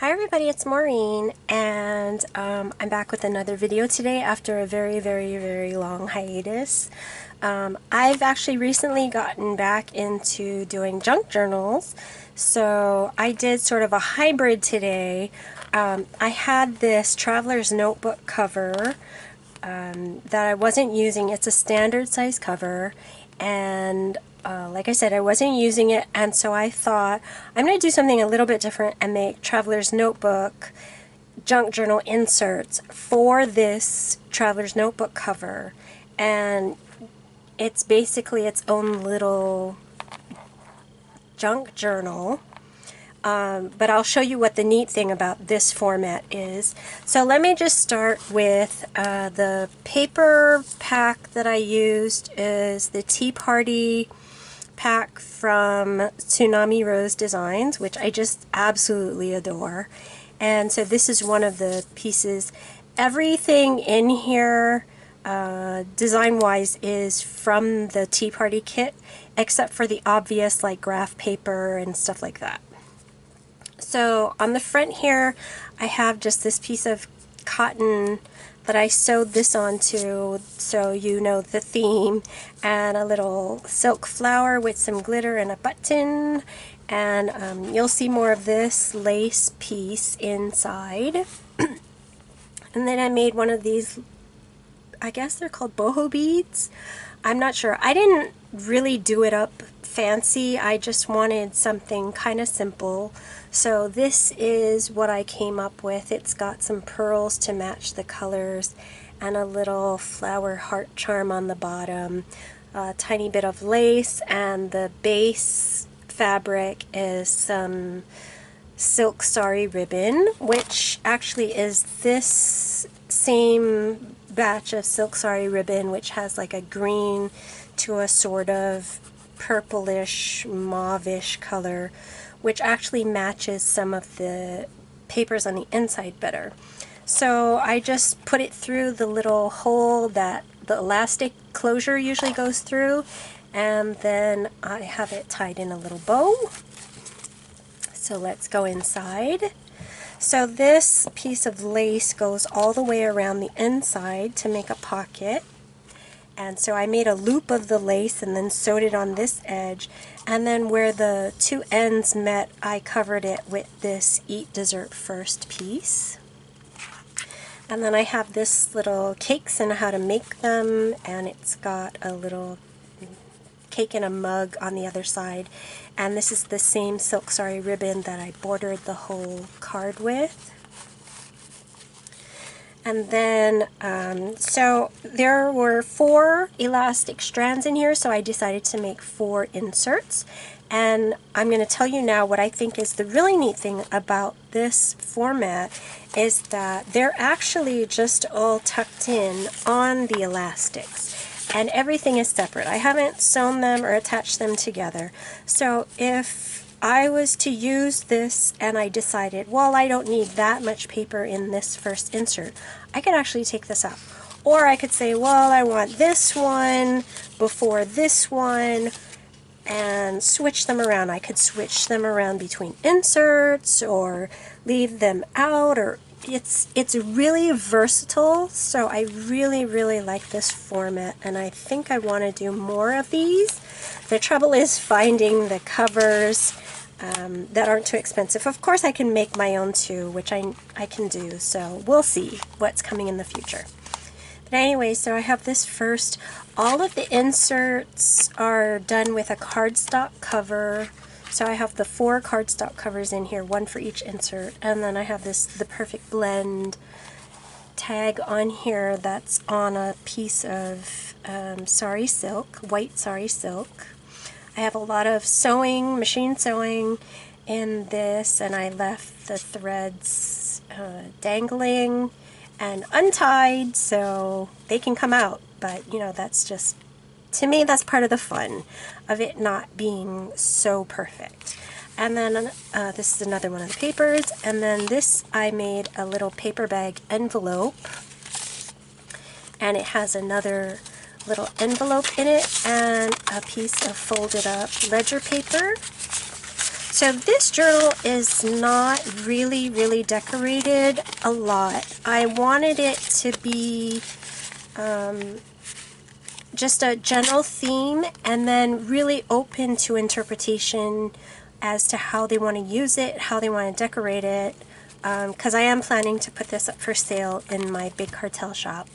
Hi everybody, it's Maureen, and I'm back with another video today after a very long hiatus. I've actually recently gotten back into doing junk journals, so I did sort of a hybrid today. I had this traveler's notebook cover that I wasn't using. It's a standard size cover, and like I said, I wasn't using it, and so I thought I'm going to do something a little bit different and make Traveler's Notebook junk journal inserts for this Traveler's Notebook cover. And it's basically its own little junk journal. But I'll show you what the neat thing about this format is. So let me just start with the paper pack that I used is the Tea Party pack from Tsunami Rose Designs, which I just absolutely adore. And so this is one of the pieces. Everything in here design-wise is from the Tea Party kit, except for the obvious like graph paper and stuff like that. So on the front here, I have just this piece of cotton that I sewed this onto, so you know the theme, and a little silk flower with some glitter and a button, and you'll see more of this lace piece inside. And then I made one of these, I guess they're called boho beads. I'm not sure. I didn't really do it up fancy. I just wanted something kind of simple. So this is what I came up with. It's got some pearls to match the colors and a little flower heart charm on the bottom, a tiny bit of lace, and the base fabric is some silk sari ribbon, which actually is this same batch of silk sari ribbon, which has like a green to a sort of purplish mauvish color, which actually matches some of the papers on the inside better. So I just put it through the little hole that the elastic closure usually goes through, and then I have it tied in a little bow. So let's go inside. So this piece of lace goes all the way around the inside to make a pocket. And so I made a loop of the lace and then sewed it on this edge, and then where the two ends met, I covered it with this Eat Dessert First piece. And then I have this little cakes and how to make them, and it's got a little cake in a mug on the other side. And this is the same silk sari ribbon that I bordered the whole card with. And then, so there were 4 elastic strands in here, so I decided to make 4 inserts. And I'm going to tell you now what I think is the really neat thing about this format is that they're actually just all tucked in on the elastics. And everything is separate. I haven't sewn them or attached them together. So if I was to use this and I decided, well, I don't need that much paper in this first insert, I could actually take this out. Or I could say, well, I want this one before this one, and switch them around. I could switch them around between inserts or leave them out, or it's really versatile. So I really like this format, and I think I want to do more of these. The trouble is finding the covers that aren't too expensive. Of course I can make my own too, which I can do, so we'll see what's coming in the future. But anyway, so I have this first. All of the inserts are done with a cardstock cover. So I have the 4 cardstock covers in here, 1 for each insert, and then I have this The Perfect Blend tag on here that's on a piece of sari silk, white sari silk. I have a lot of sewing, machine sewing in this, and I left the threads dangling and untied so they can come out. But, you know, that's just, to me, that's part of the fun of it not being so perfect. And then this is another one of the papers, and then this I made a little paper bag envelope, and it has another little envelope in it and a piece of folded up ledger paper. So this journal is not really decorated a lot. I wanted it to be just a general theme and then really open to interpretation as to how they want to use it, how they want to decorate it, because I am planning to put this up for sale in my big cartel shop.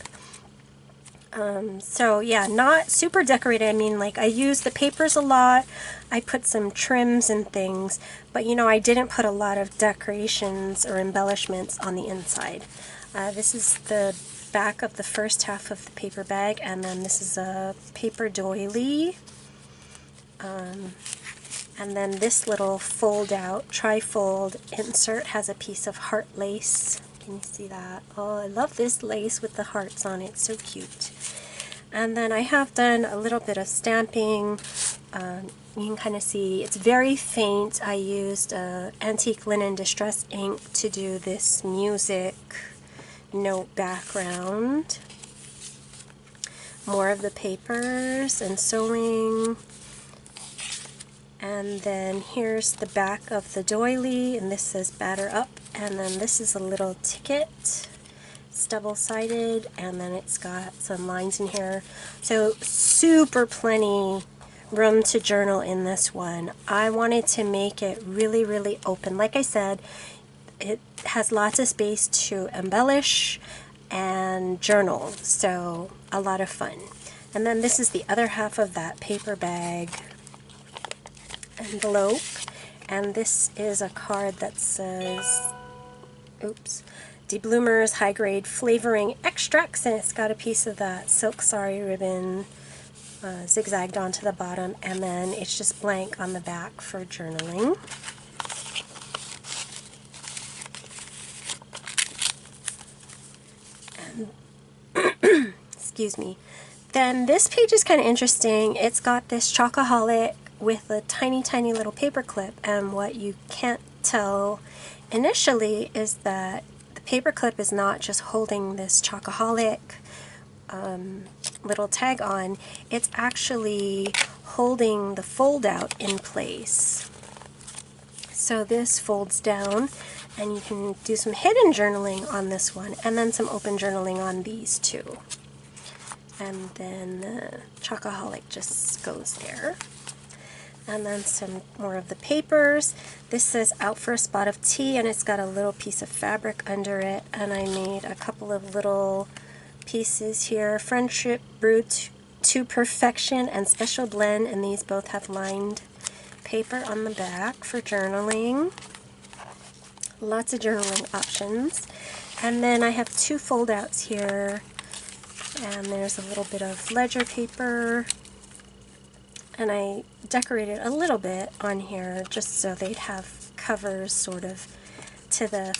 So yeah, not super decorated. I mean, like, I use the papers a lot. I put some trims and things, but you know, I didn't put a lot of decorations or embellishments on the inside. This is the back of the first half of the paper bag, and then this is a paper doily. And then this little fold out, tri-fold insert has a piece of heart lace. Can you see that? Oh, I love this lace with the hearts on it. So cute. And then I have done a little bit of stamping. You can kind of see it's very faint. I used antique linen distress ink to do this music note background. More of the papers and sewing. And then here's the back of the doily, and this says batter up. And then this is a little ticket. It's double-sided, and then it's got some lines in here. So super plenty room to journal in this one. I wanted to make it really open. Like I said, it has lots of space to embellish and journal, so a lot of fun. And then this is the other half of that paper bag envelope, and this is a card that says, oops, De Bloomer's High Grade Flavoring Extracts, and it's got a piece of that silk sari ribbon zigzagged onto the bottom, and then it's just blank on the back for journaling. And excuse me. Then this page is kind of interesting. It's got this chocoholic with a tiny little paper clip, and what you can't tell initially is that the paper clip is not just holding this chocoholic little tag on, it's actually holding the fold out in place. So this folds down, and you can do some hidden journaling on this one, and then some open journaling on these two. And then the chocoholic just goes there. And then some more of the papers. This says Out for a Spot of Tea, and it's got a little piece of fabric under it, and I made a couple of little pieces here. Friendship Brewed to Perfection and Special Blend, and these both have lined paper on the back for journaling. Lots of journaling options. And then I have two fold outs here, and there's a little bit of ledger paper, and I decorated a little bit on here just so they'd have covers sort of to the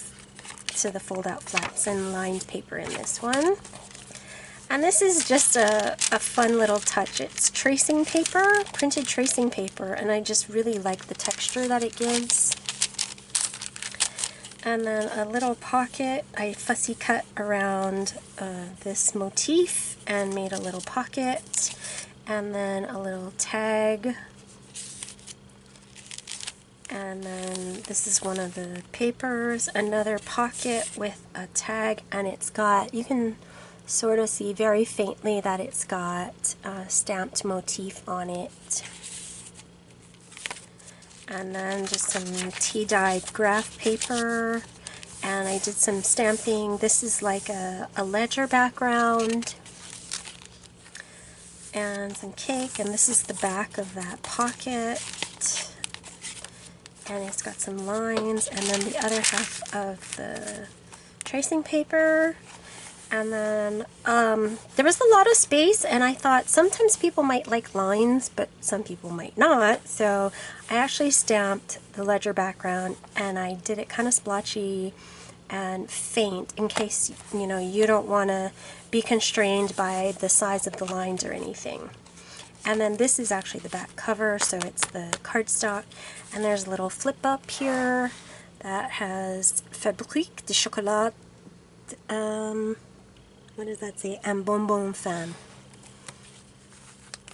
fold out flaps, and lined paper in this one. And this is just a fun little touch. It's tracing paper, printed tracing paper, and I just really like the texture that it gives. And then a little pocket. I fussy cut around this motif and made a little pocket. And then a little tag. And then this is one of the papers. Another pocket with a tag, and it's got, you can sort of see very faintly that it's got a stamped motif on it. And then just some tea-dyed graph paper, and I did some stamping. This is like a ledger background, and some cake, and this is the back of that pocket, and it's got some lines, and then the other half of the tracing paper. And then there was a lot of space, and I thought sometimes people might like lines, but some people might not. So I actually stamped the ledger background, and I did it kind of splotchy and faint in case, you know, you don't want to be constrained by the size of the lines or anything. And then this is actually the back cover, so it's the cardstock. And there's a little flip up here that has Fabrique de Chocolat. What does that say? Un bonbon fin.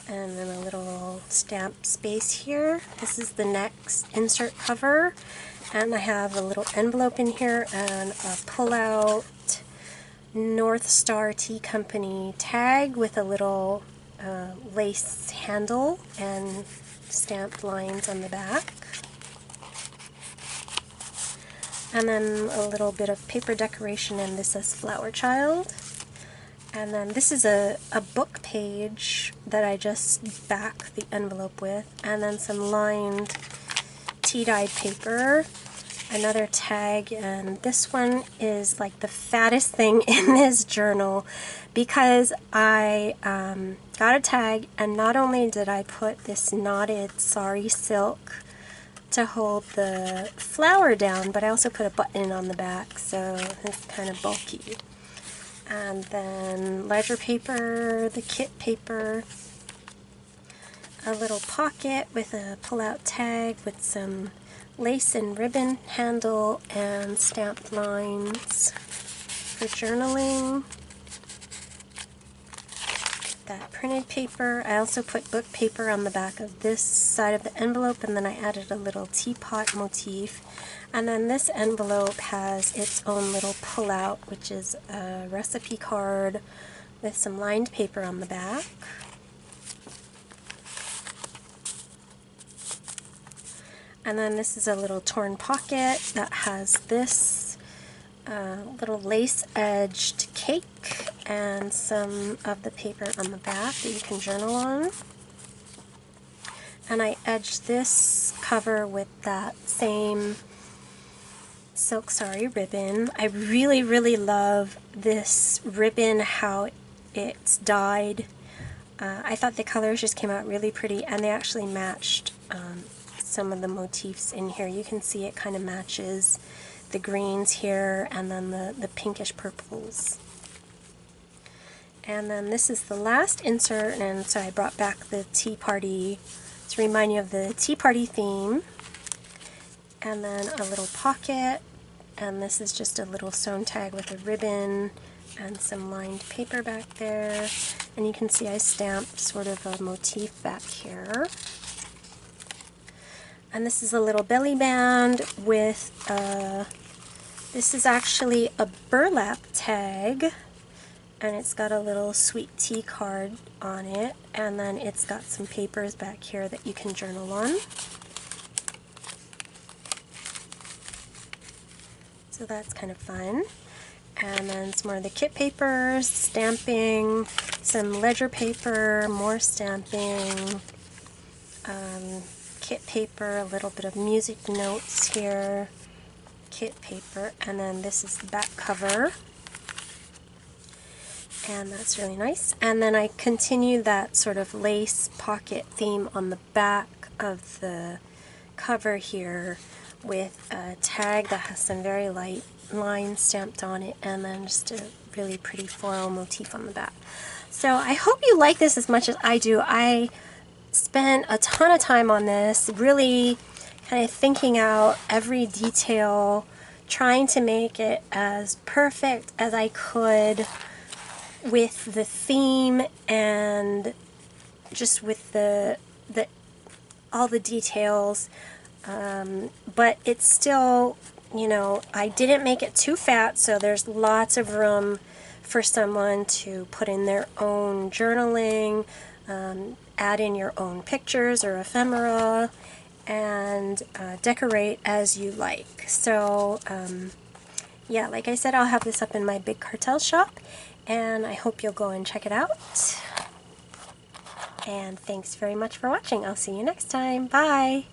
and then a little stamp space here. This is the next insert cover, and I have a little envelope in here and a pull-out North Star Tea Company tag with a little lace handle and stamped lines on the back. And then a little bit of paper decoration, and this says Flower Child. And then this is a book page that I just back the envelope with, and then some lined tea-dyed paper, another tag, and this one is like the fattest thing in this journal because I got a tag, and not only did I put this knotted sari silk to hold the flower down, but I also put a button on the back, so it's kind of bulky. And then ledger paper, the kit paper, a little pocket with a pull-out tag with some lace and ribbon handle and stamped lines for journaling. That printed paper. I also put book paper on the back of this side of the envelope, and then I added a little teapot motif. And then this envelope has its own little pull-out, which is a recipe card with some lined paper on the back. And then this is a little torn pocket that has this little lace-edged cake and some of the paper on the back that you can journal on. And I edged this cover with that same silk sari ribbon. I really, really love this ribbon, how it's dyed. I thought the colors just came out really pretty, and they actually matched some of the motifs in here. You can see it kind of matches the greens here, and then the pinkish purples. And then this is the last insert, and so I brought back the tea party to remind you of the tea party theme. And then a little pocket, and this is just a little sewn tag with a ribbon and some lined paper back there. And you can see I stamped sort of a motif back here. And this is a little belly band with this is actually a burlap tag, and it's got a little sweet tea card on it, and then it's got some papers back here that you can journal on. So that's kind of fun. And then some more of the kit papers, stamping, some ledger paper, more stamping, kit paper, a little bit of music notes here, kit paper, and then this is the back cover. And that's really nice. And then I continued that sort of lace pocket theme on the back of the cover here with a tag that has some very light lines stamped on it, and then just a really pretty floral motif on the back. So I hope you like this as much as I do. I spent a ton of time on this, really kind of thinking out every detail, trying to make it as perfect as I could with the theme and just with the all the details. But it's still, you know, I didn't make it too fat, so there's lots of room for someone to put in their own journaling, add in your own pictures or ephemera, and decorate as you like. So yeah, like I said, I'll have this up in my Big Cartel shop, and I hope you'll go and check it out. And thanks very much for watching. I'll see you next time. Bye!